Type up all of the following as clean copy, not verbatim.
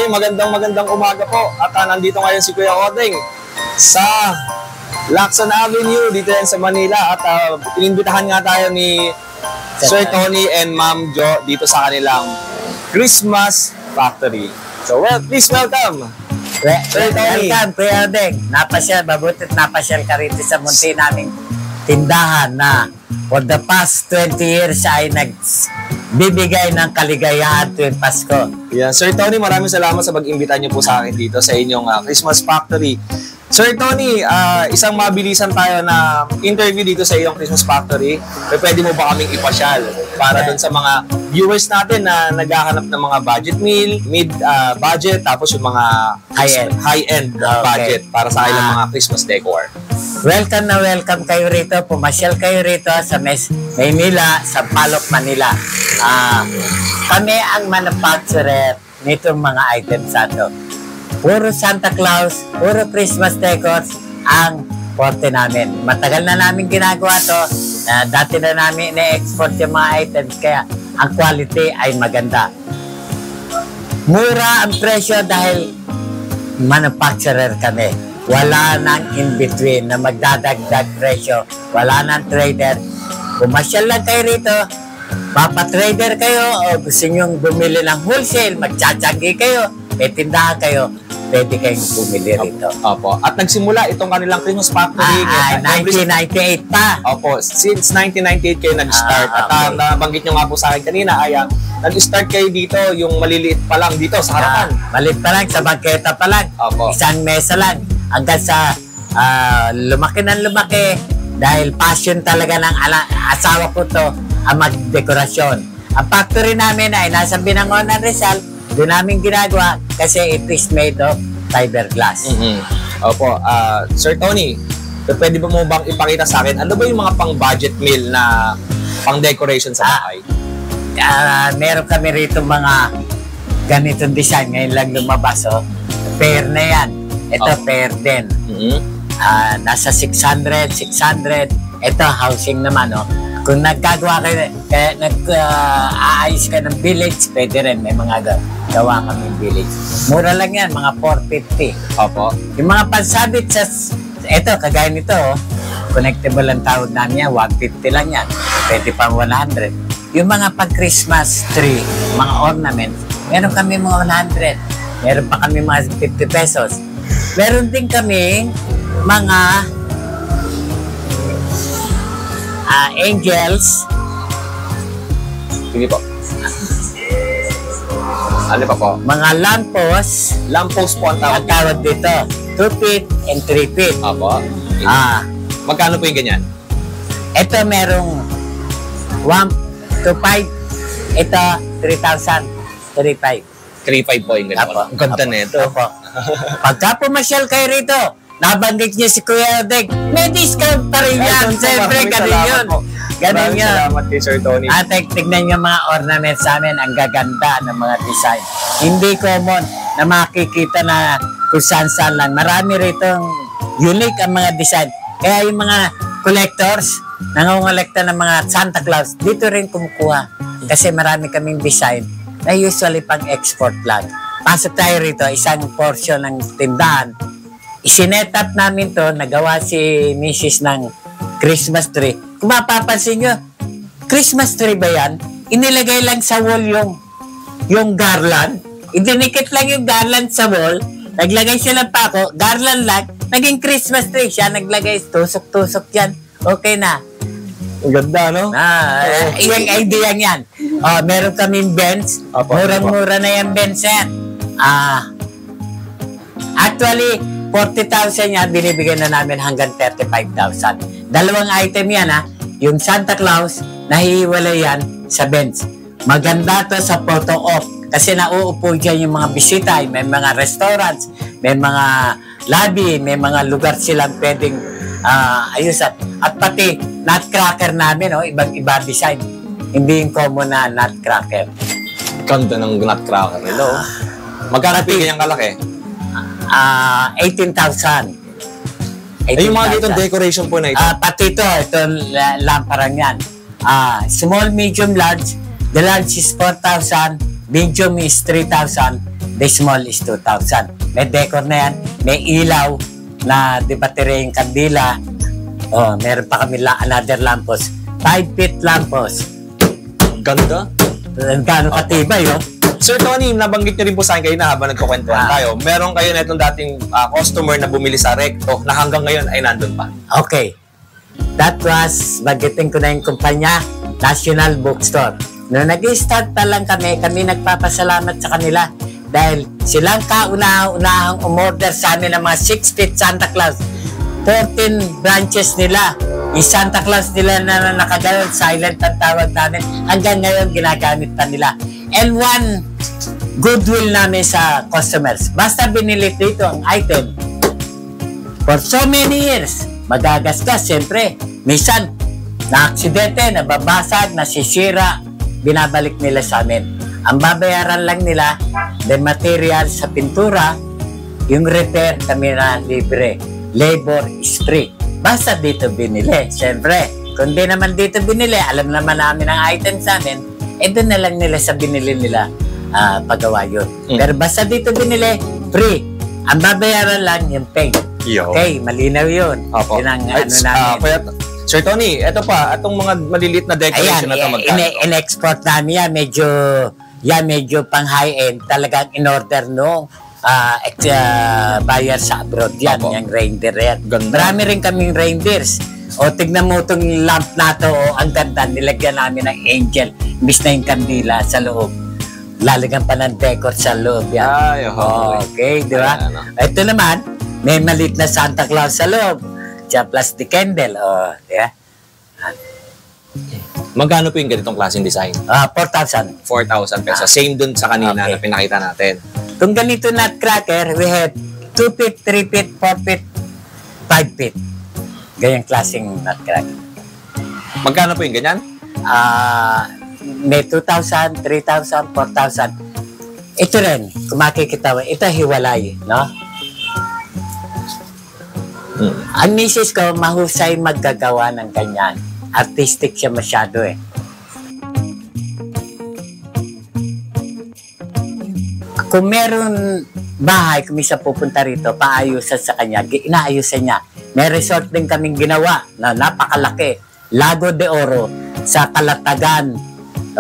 magandang umaga po. At nandito ngayon si Kuya Odeng sa Lacson Avenue, dito yan sa Manila. At inimbitahan nga tayo ni Sir Tony and Ma'am Jo dito sa kanilang Christmas Factory. So, please welcome. Sir Tony. Welcome, Kuya Odeng. Mabutit napasyal ka rito sa munti naming tindahan na for the past 20 years ay nagbibigay ng kaligayahan tuwing Pasko. Yeah, Sir Tony, maraming salamat sa pag-imbita niyo po sa akin dito sa inyong Christmas Factory. Sir Tony, isang mabilisan tayo na interview dito sa iyong Christmas Factory. Pwede mo ba kaming ipasyal para doon sa mga viewers natin na naghahanap ng mga budget meal, mid-budget, tapos yung mga high-end budget para sa kanilang mga Christmas decor. Welcome na welcome kayo rito. Pumasyal kayo rito sa Maynila, sa Palok, Manila. Kami ang manufacturer nitong mga items ato. Puro Santa Claus, puro Christmas decors ang forte namin. Matagal na namin ginagawa to. Dati na namin na-export yung mga items kaya ang quality ay maganda. Mura ang presyo dahil manufacturer kami. Wala nang in-between na magdadagdag presyo. Wala nang trader. Pumasyal lang kayo rito. Papatrader kayo o gusto nyo bumili ng wholesale, magtsatsangi kayo, may tindahan kayo, pwede kayong bumili rito. Opo. At nagsimula itong kanilang Christmas Factory. 1998 pa. Opo. Since 1998 kayo nag-start. At nabanggit nyo nga po sa akin kanina, nag-start kayo dito, yung maliliit pa lang dito sa harapan. Maliit pa lang, sa bangketa pa lang. Opo. Isang mesa lang. Hanggang sa lumaki ng lumaki dahil passion talaga ng asawa ko to ang magdekorasyon. Ang factory namin ay nasa Binangonan, Rizal. Doon namin ginagawa kasi it is made of fiberglass. Opo. Sir Tony, pwede ba mo bang ipakita sa akin ano ba yung mga pang-budget meal na pang-decoration sa bahay? Meron kami rito mga ganitong design. Ngayon lang lumabas. Pair na yan. Ito, pair din. Nasa 600. Ito, housing naman. Kung nagkagawa kayo, nag-aayos ka ng village, pwede rin. May mga gawa kami village. Mura lang yan, mga 450. Opo. Yung mga pansabit sa... Ito, kagaya nito, connectable ang tawag namin yan, 150 lang yan. Pwede pang 100. Yung mga pag-Christmas tree, mga ornaments, meron kami mga 100. Meron pa kami mga 50 pesos. Meron din kami mga angels. Sige po. Ano pa po? Mga lamppost. Lamppost po ang tawag. Ang tawag dito. 2 feet and 3 feet. Opo. Magkano po yung ganyan? Ito merong 1 to 5. Ito 3,000. 3,500. 3,500 po yung ganyan. Ang ganda na ito. Pagka pumasyal kayo rito, nabanggit niyo si Kuya Odeng, may discount pa rin yan. Siyempre, ganun yun. Ganun yun. Salamat kay Sir Tony. At tignan niyo mga ornaments sa amin, ang gaganda ng mga design. Hindi common na makikita na kung saan-saan lang. Marami rito unique ang mga design. Kaya yung mga collectors, nangongolekta ng mga Santa Claus, dito rin kumukuha. Kasi marami kaming design na usually pang export lang. Pasok tayo rito, isang portion ng tindahan. Isinet up namin to, nagawa si Mrs. ng Christmas tree. Kung mapapansin nyo, Christmas tree ba yan? Inilagay lang sa wall yung garland. Idinikit lang yung garland sa wall. Naglagay siya ng pako, garland lang. Naging Christmas tree siya. Naglagay, tusok-tusok yan. Okay na. Ang ganda, no? Yung idea yan. Meron kaming bench. Murang-mura na yung bench yan. Actually, 40,000 yan, binibigyan na namin hanggang 35,000. Dalawang item yan, Yung Santa Claus, nahihiwalay yan sa bench. Maganda to sa photo op. Kasi nauupo dyan yung mga bisita. May mga restaurants, may mga lobby, may mga lugar silang pwedeng ayusan. At pati, nutcracker namin, ibang-iba design. Hindi yung common na nutcracker. Ganda ng nutcracker nito. Magkano po yung kalaki? 18,000. Yung mga dito decoration po na ito? Pati ito lamparang yan. Small, medium, large. The large is 4,000. Medium is 3,000. the small is 2,000. May decor na yan, may ilaw na di baterya yung kandila. Oh, meron pa kami another lampos. 5 feet lampos. Ganda. Gano'ng katibay, oh. Sir Tony, nabanggit niyo rin po sa akin kayo na habang nagkukwentuhan tayo. Meron kayo na itong dating customer na bumili sa Recto na hanggang ngayon ay nandun pa. Okay. That was, bagitin ko na yung kumpanya, National Bookstore. Noong nag-start pa lang kami nagpapasalamat sa kanila dahil silang kauna-unahang umorder sa amin ng mga 6 feet Santa Claus. 14 branches nila. Yung Santa Claus nila na nakagayon, silent ang tawag namin. Hanggang ngayon, ginagamit pa nila. And one goodwill namin sa customers. Basta binili dito ang item. For so many years, magagasgas, siyempre. Minsan, na-aksidente, nababasag, nasisira, binabalik nila sa amin. Ang babayaran lang nila, the material sa pintura, yung repair, kami na libre. Labor is free. Basta dito binili. Siyempre, kung di naman dito binili, alam naman namin ang item sa amin, doon na lang nila sa binili nila pagawa yun. Pero basta dito binili, free. Ang babayaran lang yung pay. Okay, malinaw yun. Opo. Yun ang ano namin. Sir Tony, eto pa, itong mga maliliit na decoration na ito magkano? In-export namin yan, medyo pang high-end. Talagang in-order no buyer sa abroad yan, yung reindeer yan. Ganda. Marami rin kaming reindeers. O tignan mo itong lamp na to, ang ganda, nilagyan namin ng angel, imbis na yung kandila sa loob. Lalagyan pa ng decor sa loob yan. Ay, okay, di ba? Ito naman, may maliit na Santa Claus sa loob. Tsaka plastic candle, yeah. Magkano po yung ganitong klaseng design? 4,000. 4,000 pesos. Same dun sa kanina na pinakita natin. Kung ganito nutcracker, we have 2 feet, 3 feet, 4 feet, 5 feet. Ganyang klaseng nutcracker. Magkano po yung ganyan? May 2,000, 3,000, 4,000. Ito rin, kung makikita mo, ito hiwalay, no? Ang misis ko, mahusay maggagawa ng ganyan. Artistic siya masyado eh. Kung meron bahay, kung isa pupunta rito, paayusan sa kanya, inaayusan niya. May resort din kaming ginawa na napakalaki. Lago de Oro sa Calatagan,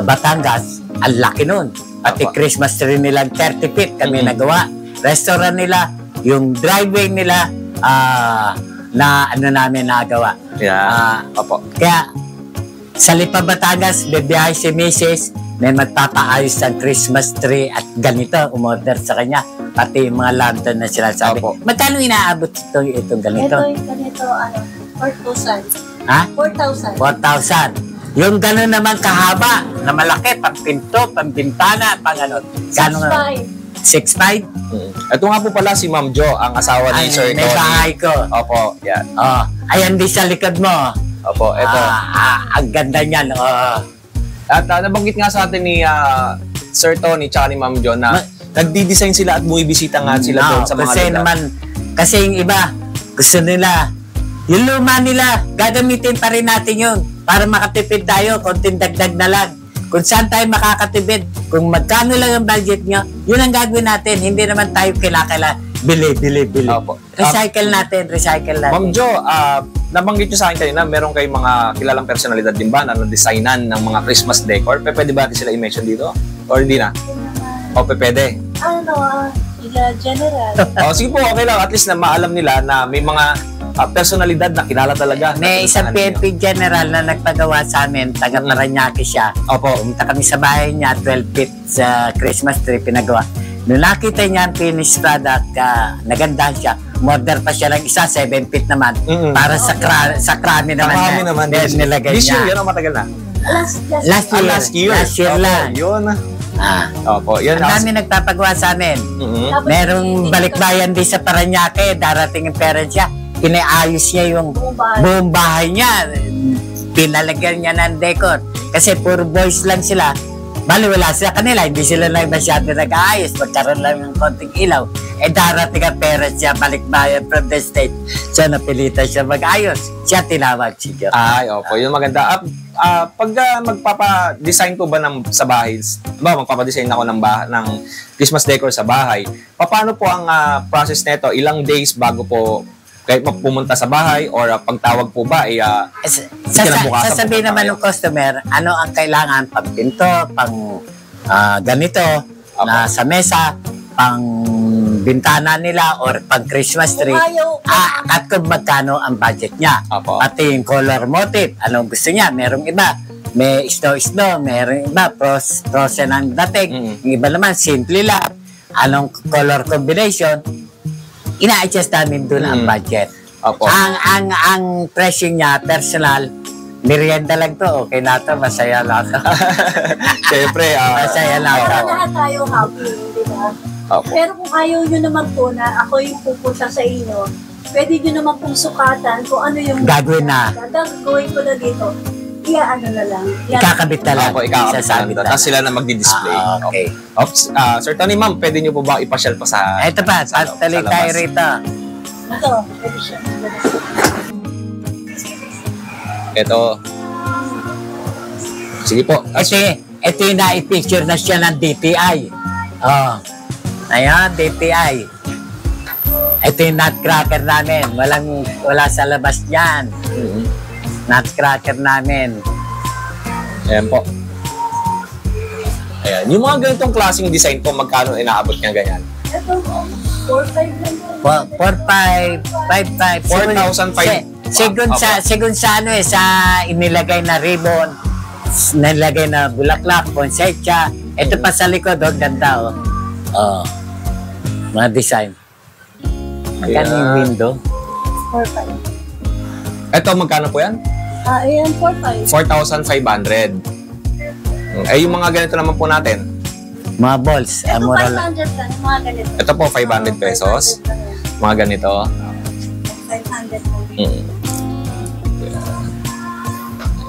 Batangas. Ang laki nun. Pati Christmas tree nilang 30 feet kami nagawa. Restaurant nila, yung driveway nila, na ano namin nagawa. Yeah. Kaya sa Lipa, Batangas, bibiyahe si Mrs. May magpapaayos ng Christmas tree at ganito, umorder sa kanya. Pati yung mga lantern na sila sabi. Magkano inaabot itong ganito? Ito yung ganito, 4,000. Ha? 4,000. 4,000. Yung gano'n naman kahaba, na malaki, pang pinto, pang bintana, pang ano. 6,500. 6,500? Ito nga po pala si Ma'am Jo, ang asawa ni Sir Tony. May bahay ko. Opo, yan. Ayan di sa likod mo. Opo, ito. Ang ganda niyan. At nabanggit nga sa atin ni Sir Tony tsaka ni Ma'am Jo na nagdi-design sila at bumibisita nga sila doon sa mga lugar. Kasi yung iba, gusto nila, yung luma nila, gagamitin pa rin natin yun para makatipid tayo, konting dagdag na lang. Kung saan tayo makakatipid, kung magkano lang ang budget nyo, yun ang gagawin natin. Hindi naman tayo kinakailangan bili. Opo. Recycle natin. Ma'am Jo, nabanggit nyo sa akin kanina, meron kayong mga kilalang personalidad din ba na designan ng mga Christmas decor? Pwede ba natin sila i-mention dito? Or hindi na? O, pwede? General. Sige po, okay lang. At least na maalam nila na may mga personalidad na kilala talaga. May isang PNP general na nagpagawa sa amin, taga Paranaque siya. Opo. Pumunta kami sa bahay niya, 12 feet sa Christmas tree pinagawa. Nung nakita niya ang finished product, nagandahan siya. Order pa siya ng isa, 7 feet naman. Para sa krami naman. Krami naman. Nilagay This niya. year, yun ang matagal na? Last year. Last year lang. Yun. Opo, yun. Ang dami nagpapagawa sa amin. Merong balikbayan din sa Paranaque, darating yung parents niya. Pinaayos niya yung buong bahay niya. Pinalagyan niya ng decor. Kasi puro boys lang sila. Baliwala sa kanila, hindi sila lang masyado nag-aayos, magkaroon lang ng konting ilaw. Darating ang parents siya, balik bayan from the state. Siya napilitan siya mag-ayos. Siya tinawag si Jeff. Ay, opo, yun maganda. Pag magpapa-design po ba sa bahay, magpapa-design ako ng Christmas decor sa bahay, paano po ang process nito? Ilang days bago po kahit pumunta sa bahay or pagtawag po ba sasabihin naman ng customer ano ang kailangan, pang pinto, pang ganito na sa mesa, pang bintana nila or pang Christmas tree, at kung magkano ang budget niya. Apo. Pati yung color motif, anong gusto niya. Merong iba may snow, merong iba frozen ang dating, yung iba naman simple lang. Anong color combination, ina-adjust namin doon ang budget. Opo. Ang presyo niya, personal, merienda lang to, okay na to, masaya lang to. Siyempre, masaya lang to. Lahat tayo happy, di ba? Opo. Pero kung ayaw nyo naman po na ako yung pupunta sa inyo, pwede nyo naman pong sukatan kung ano yung Gagawin na. gagawin ko na dito. Ano na lang. Ikakabit na lang. Opo, ikakabit Sasabit na lang. Tapos sila na magdi-display. Okay. Oops. Sir Tony, ma'am, pwede niyo po ba ipasyal pa sa... Ito pa, tali tayo rito. Ito, pwede siya. Ito. Sige po. Ito yung na-picture na siya ng DTI. Oh. Ayan, DTI. Ito yung nutcracker namin. Wala sa labas niyan. Nutcracker namin. Ayan po. Ayan. Yung mga ganitong klaseng design po, magkano inaabot niya ganyan? Ito, 4-5 lang. 4,500, 4,500. Sigun sa ano sa inilagay na ribbon, nilagay na bulaklak, poinsettia. Ito pa sa likod, ganda oh. Mga design. Magkano yung window? 4-5. Ito, magkano po yan? Ayan, 4-5. 4,500. Ay, yung mga ganito naman po natin. Mga balls. Ito, Mura 500 lang, yung mga ganito. Ito po, 500 pesos. Mga ganito. 500 po.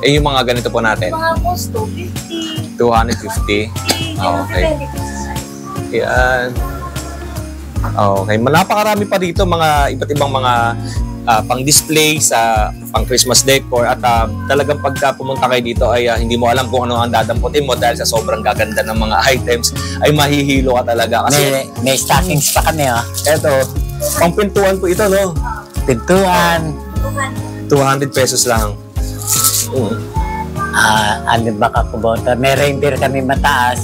Eh, yung mga ganito po natin. Mga post, 250. 250. Okay. Depende po sa size. Yan. Okay. Napakarami pa dito mga iba't ibang mga pang-display sa pang-Christmas decor at talagang pagka pumunta kayo dito ay hindi mo alam kung ano ang dadamputin mo dahil sa sobrang gaganda ng mga items ay mahihilo ka talaga. Kasi may stockings pa kami, eto, pang pintuan po ito, no? Pintuan. 200 pesos lang. Ano ba kakubota? May reindeer kami mataas.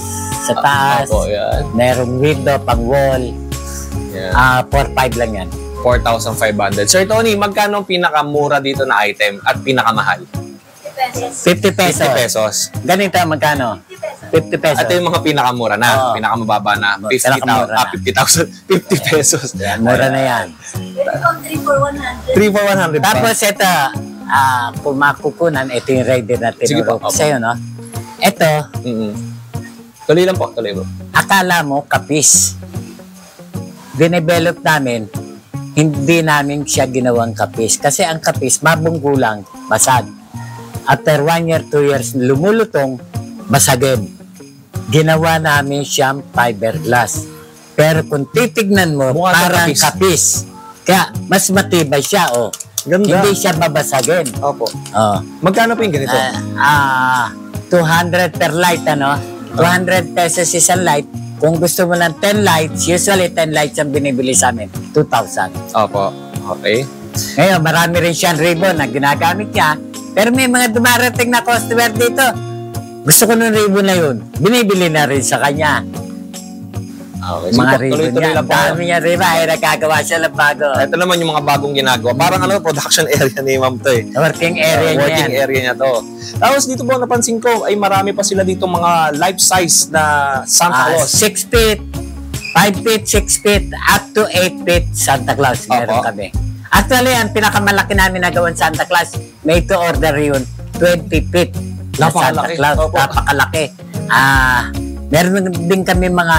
Sa taas. Opo, yan. Merong window, pang wall. Yan. 4,500 lang yan. 4,500. Sir Tony, magkano ang pinakamura dito na item at pinakamahal? 50 pesos. 50 pesos. Ganito, magkano? 50 pesos. Ito yung mga pinakamura na, pinakamababa na, 50,000, 50 pesos. Yan, mura na yan. Ito, 3 for 100. 3 for 100 Tapos ito, kung makukunan, ito yung rider na Sige po, tinuro ko sa'yo, no? Ito, Tuloy lang po, tuloy po. akala mo kapis. Dinevelop namin, hindi namin siya ginawang kapis. Kasi ang kapis, mabunggo lang, basag. After 1 year, 2 years, lumulutong, basagin. Ginawa namin siyang fiberglass. Pero kung titignan mo, Mukha siyang parang kapis. kapis. Kaya, mas matibay siya, Ganda. Hindi siya babasagin. Opo. Oh. Magkano po yung ganito? 200 per light, 200 pesos isang light. Kung gusto mo ng 10 lights, usually 10 lights ang binibili sa amin, 2,000. Opo. Okay. Ngayon, marami rin siyang ribbon na ginagamit niya. Pero may mga dumarating na customer dito. Gusto ko ng ribbon na yun. Binibili na rin sa kanya. Okay. Mga Sige, ribbon tuloy-tuloy niya. lang po. Dami niya ribbon. Ay, nagkagawa siya ng bago. Ito naman yung mga bagong ginagawa. Parang production area ni Ma'am to eh. Working area niya Working yan. area niya to. Tapos dito po napansin ko ay marami pa sila dito mga life size na Santa Claus. 6 feet, 5 feet, 6 feet, up to 8 feet Santa Claus. Meron Opo. kami. Actually, ang pinakamalaki namin nagawan Santa Claus, may to order yun, 20 feet. Na Santa Napakalaki. Claus, Opo. napakalaki. Meron din kami mga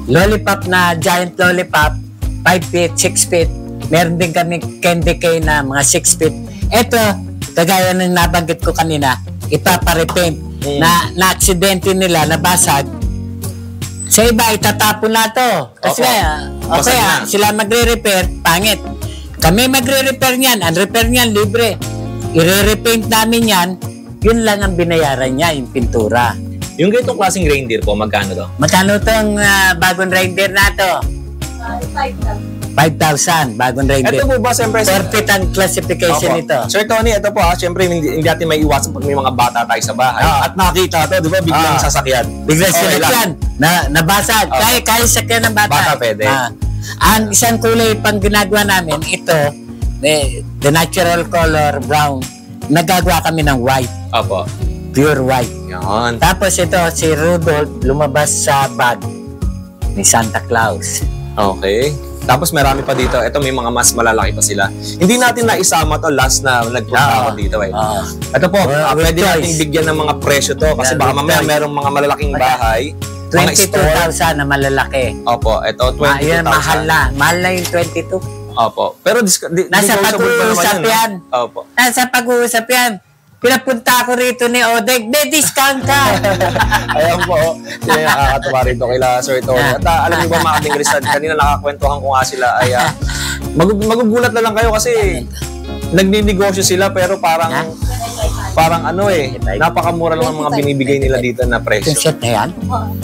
lollipop na giant lollipop, 5 feet, 6 feet. Meron din kami candy cane na mga 6 feet. Ito, kagaya ng nabanggit ko kanina, ipaparepaint. na-aksidente nila, nabasag, sa iba, itatapon na to. Kasi, Basag na. sila magre-repair, pangit. Kami magre-repair niyan. Ang repair niyan, libre. I-repaint namin yan, yun lang ang binayaran niya, yung pintura. Yung ganitong klaseng reindeer po, magkano to? Magkano tong bagong reindeer na to? 5,000, bagong reindeer. Ito po ba, siyempre, Perfect ang classification nito. Sir Tony, ito po siyempre hindi natin may iwasan pag may mga bata tayo sa bahay. At nakita to, di ba, biglang sasakyan. Biglang Okay sinakyan, nabasag. Kaya sakyan ng bata. Bata pwede. Ang isang kulay pang ginagawa namin, ito, the natural color brown, nagagawa kami ng white, Opo. pure white. Yan. Tapos ito, si Rudolph lumabas sa bag ni Santa Claus. Okay. Tapos marami pa dito. Ito may mga mas malalaki pa sila. Hindi natin naisama to last na nagpunta ako dito. Ito po, pwede natin bigyan ng mga presyo to. Kasi baka mamaya merong mga malalaking bahay. Mga store. 22,000 na malalaki. Opo, ito 22,000. Yun, mahal na. Mahal na yung 22. Opo. Pero Nasa pag-uusap yan. Opo. Nasa pag-uusap yan. Pinapunta ako rito ni Odeg, may discount ka. Ayan po. Kaya nakakatawa rito kila Sir Tony. At alam niyo ba mga kaming Rizal, kanina nakakwentuhan ko nga sila ay magugulat na lang kayo kasi nagninegosyo sila pero parang ano napakamura lang ang mga binibigay nila dito na Yung presyo. set na yan?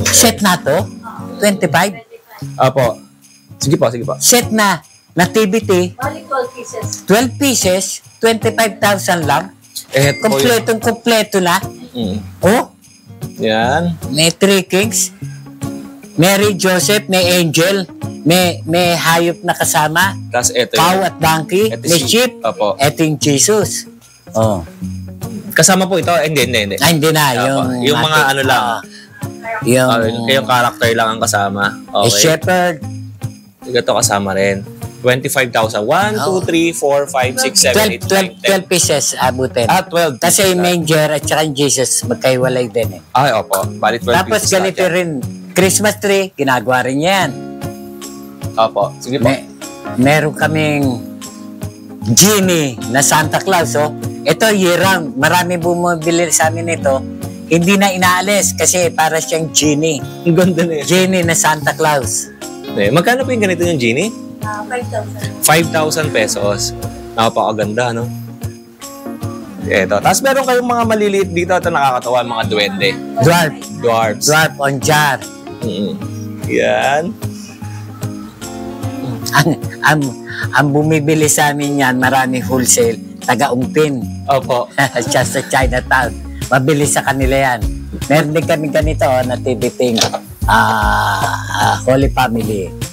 Set na to? 25? Opo. Sige po. Set na TBT, 12 pieces, 25,000 lang. Kompletong-kompleto na. Oh, Yan. may 3 kings. Mary, Joseph, may angel. May hayop na kasama. Tapos ito Cow at donkey. Ito May sheep. Opo. Ito yung Jesus. Oh. Kasama po ito? Hindi. Hindi na. Yung mga ano lang. Yung character lang ang kasama. Okay. shepherd. Ito kasama rin. 25,000. 1, 2, 3, 4, 5, 6, 7, 8, 9, 10. 12 pieces abutin. 12. Kasi yung manger at saka yung Jesus, magkaiwalay din eh. Ay, opo. Bali 12 Tapos pieces ganito lahat yan. rin, Christmas tree, ginagawa rin yan. Opo. Sige po. Meron kaming genie na Santa Claus. Oh. Ito year round. Marami bumibili sa amin ito. Hindi na inaalis kasi para siyang genie. Ang ganda na yun. Genie na Santa Claus. Magkano po yung ganito yung genie? 5,000. 5,000 pesos. Napakaganda, no? Ito. Tapos meron kayong mga maliliit dito. Ito nakakatawa, mga duwende. Dwarfs. Dwarf on jar. Yan. Ang bumibili sa amin yan, marami wholesale, taga-ungpin. Opo. Siya sa Chinatown. Mabilis sa kanila yan. Meron din kami ganito na tibiting Holy Family.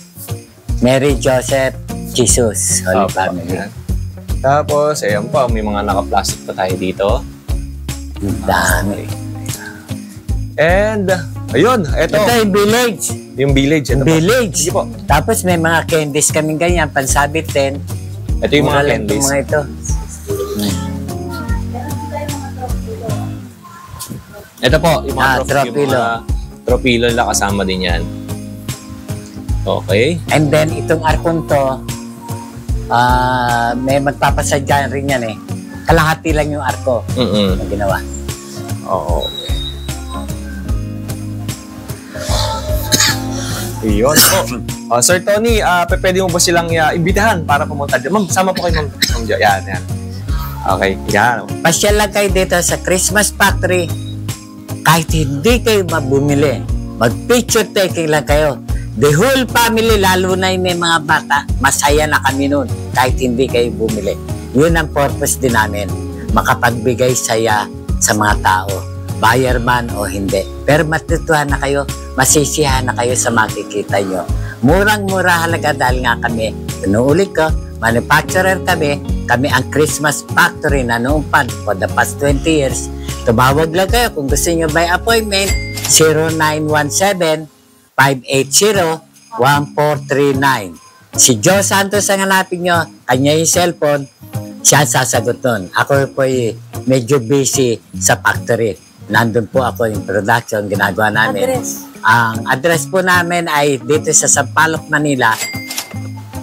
Mary, Joseph, Jesus. Holy Family. Yan. Tapos, ayan po, may mga naka-plastic pa tayo dito. Dami. And, ayun, ito. Ito yung village. Yung village. Ito po. Village. Sige po. Tapos may mga candies kaming ganyan, pansabit din. Ito yung mga Mura lang candies. itong mga ito. Ito po, yung mga tropilo. Tropilo nila kasama din yan. Okay. And then itong arkong to, may magpapasadya rin yan eh. Kalahati lang yung arko na ginawa. Oo. Iyon po. Sir Tony, pwede mo ba silang imbitahan para pumunta dyan? Ma'am, sama po kayo, ma'am. Yan. Okay, yan. Pasyal lang kayo dito sa Christmas Factory. Kahit hindi kayo mabumili, mag-picture taking lang kayo. The whole family, lalo na yung may mga bata, masaya na kami nun kahit hindi kayo bumili. Yun ang purpose din namin, makapagbigay saya sa mga tao, buyer man o hindi. Pero matutuhan na kayo, masisiyahan na kayo sa makikita nyo. Murang-mura halaga dahil nga kami, inuulit ko, manufacturer kami ang Christmas Factory na noong pan for the past 20 years. Tumawag lang kayo kung gusto nyo by appointment, 0917-580-1439. Si Joe Santos ang hanapin nyo, kanya yung cellphone, siya sasagot nun. Ako po medyo busy sa factory. Nandun po ako yung production, ginagawa namin. Ang address po namin ay dito sa Sampaloc, Manila,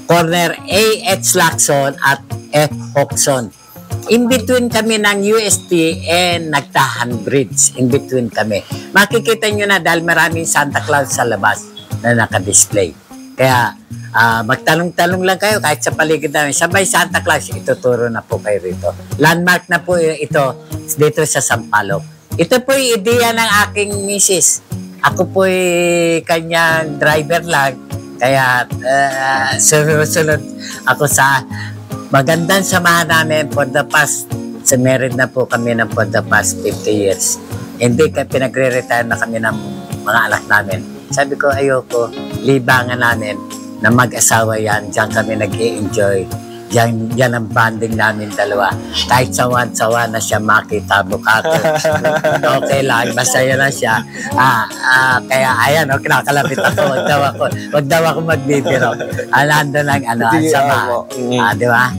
corner A. H. Lacson at F. Hoxon. in between kami ng UST and Nagtahan Bridge. In between kami. Makikita nyo na dahil maraming Santa Claus sa labas na nakadisplay. Kaya magtanong-tanong lang kayo kahit sa paligid namin. Sabay Santa Claus, ituturo na po kayo rito. Landmark na po ito dito sa Sampaloc. Ito po yung ideya ng aking misis. Ako po kanyang driver lang. Kaya sunod ako sa magandang samahan namin for the past, married na po kami ng for the past 50 years. Hindi pinagre-retire na kami ng mga anak namin. Sabi ko, ayoko, libangan namin na mag-asawa yan. Diyan kami nag-i-enjoy. Yan ang banding namin dalawa. Kahit sawan-sawa na siya makita bukato. Okay lang, masaya na siya. Kaya ayan, kinakalapit ako. Wag daw ako magbibiro. Nando lang, sama. Di ba?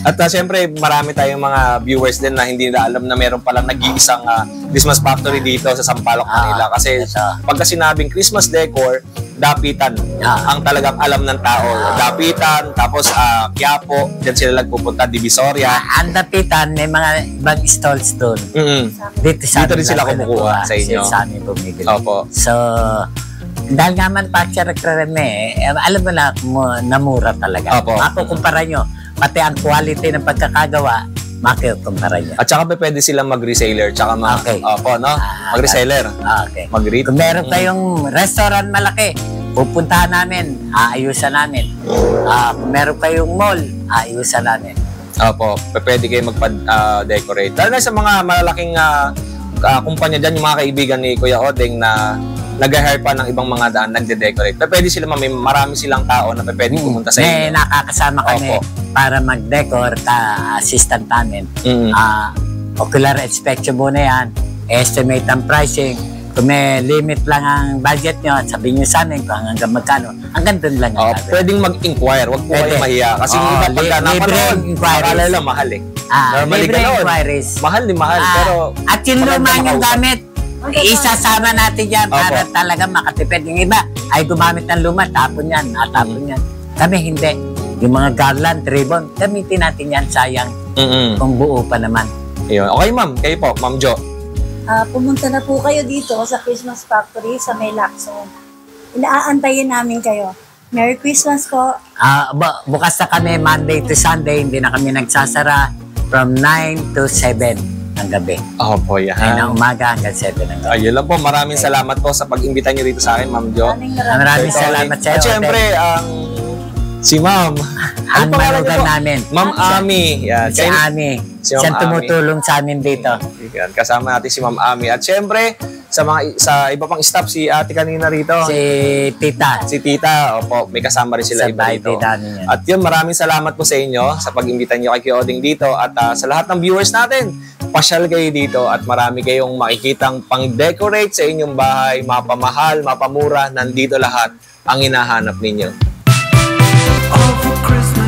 At siyempre, marami tayong mga viewers din na hindi na alam na meron palang nag-iisang Christmas factory dito sa Sampaloc, Manila. Kasi pagka sinabing Christmas decor, dapitan ang talagang alam ng tao. Dapitan, tapos Quiapo, dyan sila nagpupunta, Divisoria. Ang dapitan, may mga ibang stalls doon. Dito rin sila kumukuha sa inyo. Sa amin bumibili. Opo. So, dahil nga manufacturer kami, alam mo na mura talaga. Opo. Makukumpara nyo, pati ang quality ng pagkakagawa, makukumpara nyo. At saka pwede silang mag-reseller, tsaka opo, no? Mag-reseller. Okay. Mag-retail. Kung meron kayong restaurant malaki, pupuntahan namin, aayusan namin. Kung meron kayong mall, aayusan namin. Opo, pwede kayo magpa-decorate. Lalo na sa mga malalaking kumpanya dyan, yung mga kaibigan ni Kuya Odeng na nag-hire pa ng ibang mga daan, nagde-decorate. Pwede sila, marami silang tao na pwede pumunta sa inyo. Nakakasama kami para mag-decor, ka-assistant namin. Ocular inspection muna yan, estimate ang pricing. Kung may limit lang ang budget nyo, sabihin nyo sa amin kung hanggang magkano. Hanggang doon lang. Pwedeng mag-inquire, wag po kayo mahiya. Kasi iba pagka napanood, akala lang mahal eh. Normally ganoon. Mahal ni mahal. Pero, at yung luma yung gamit, isasama natin yan para talaga makatipid. Yung iba ay gumamit ng luma, tapon yan, natapon yan. Kami hindi. Yung mga garland, ribbon, gamitin natin yan, sayang. Kung buo pa naman. Okay ma'am, kayo po, Ma'am Jo. Pumunta na po kayo dito sa Christmas Factory sa May Lacson. Inaaantayin namin kayo. Merry Christmas po. Bukas na kami Monday to Sunday, hindi na kami nagsasara from 9 to 7 ng gabi. Opo, yan. Ng umaga hanggang 7 ng gabi. Ayun lang po, maraming salamat po sa pag-imbita niyo dito sa akin, Ma'am Jo. Maraming salamat sa iyo. At syempre, si Ma'am. Ang manugan namin. Ma'am Ami. Yan. Si Ami. Siya tumutulong sa amin dito. Yan. Kasama natin si Ma'am Ami. At syempre, sa iba pang staff, si ate kanina rito. Si Tita. Si Tita. Opo, may kasama rin sila iba dito. At yun, maraming salamat po sa inyo sa pag-imbita niyo kay Kuya Odeng dito. At sa lahat ng viewers natin, pasyal kayo dito at marami kayong makikitang pang-decorate sa inyong bahay, mapamahal, mapamura, nandito lahat ang hinahanap ninyo. All for Christmas.